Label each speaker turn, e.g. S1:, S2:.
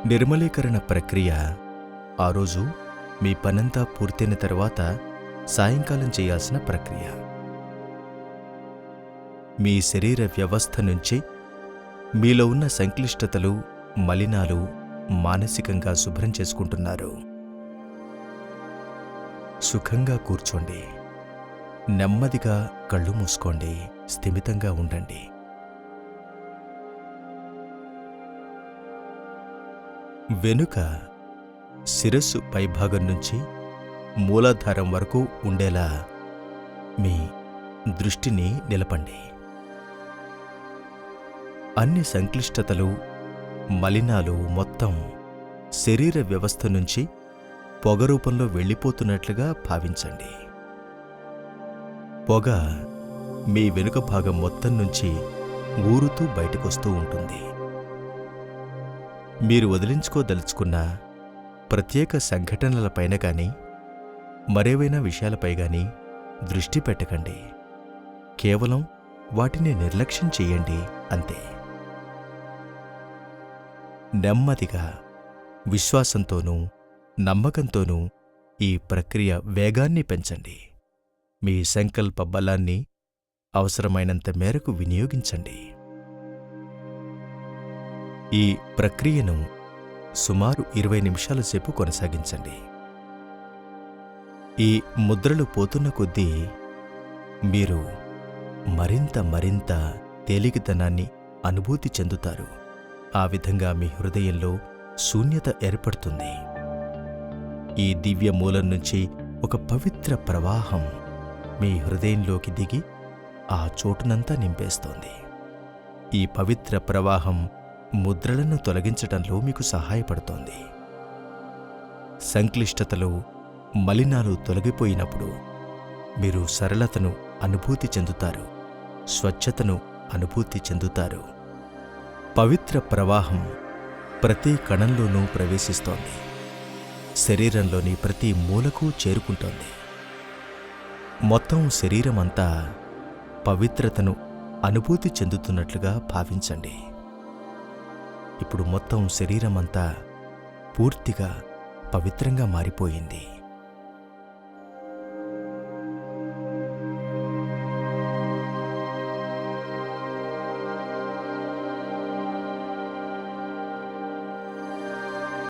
S1: నిర్మలీకరణ ప్రక్రియ ఆ రోజు మీ పనంతా పూర్తయిన తర్వాత సాయంకాలం చేయాల్సిన ప్రక్రియ. మీ శరీర వ్యవస్థ నుంచి మీలో ఉన్న సంక్లిష్టతలు, మలినాలు మానసికంగా శుభ్రం చేసుకుంటున్నారు. సుఖంగా కూర్చోండి, నెమ్మదిగా కళ్ళు మూసుకోండి, స్థిమితంగా ఉండండి. వెనుక శిరస్సు పైభాగం నుంచి మూలాధారం వరకు ఉండేలా మీ దృష్టిని నిలపండి. అన్ని సంక్లిష్టతలు, మలినాలు మొత్తం శరీర వ్యవస్థ నుంచి పొగ రూపంలో వెళ్ళిపోతున్నట్లుగా భావించండి. పొగ మీ వెనుక భాగం మొత్తం నుంచి ఊరుతూ బయటకొస్తూ ఉంటుంది. మీరు వదిలించుకోదలుచుకున్న ప్రత్యేక సంఘటనలపైన గాని మరేవైనా విషయాలపై గాని దృష్టి పెట్టకండి. కేవలం వాటిని నిర్లక్ష్యం చెయ్యండి అంతే. నెమ్మదిగా, విశ్వాసంతోనూ నమ్మకంతోనూ ఈ ప్రక్రియ వేగాన్ని పెంచండి. మీ సంకల్ప బలాన్ని అవసరమైనంత మేరకు వినియోగించండి. ఈ ప్రక్రియను సుమారు 20 నిమిషాల సేపు కొనసాగించండి. ఈ ముద్రలు పోతున్న కొద్దీ మీరు మరింత తేలికతనాన్ని అనుభూతి చెందుతారు. ఆ విధంగా మీ హృదయంలో శూన్యత ఏర్పడుతుంది. ఈ దివ్య మూలం నుంచి ఒక పవిత్ర ప్రవాహం మీ హృదయంలోకి దిగి ఆ చోటునంతా నింపేస్తోంది. ఈ పవిత్ర ప్రవాహం ముద్రలను తొలగించటంలో మీకు సహాయపడుతోంది. సంక్లిష్టతలు, మలినాలు తొలగిపోయినప్పుడు మీరు సరళతను అనుభూతి చెందుతారు, స్వచ్ఛతను అనుభూతి చెందుతారు. పవిత్ర ప్రవాహం ప్రతి కణంలోనూ ప్రవేశిస్తోంది, శరీరంలోని ప్రతి మూలకు చేరుకుంటోంది. మొత్తం శరీరమంతా పవిత్రతను అనుభూతి చెందుతున్నట్లుగా భావించండి. ఇప్పుడు మొత్తం శరీరమంతా పూర్తిగా పవిత్రంగా మారిపోయింది.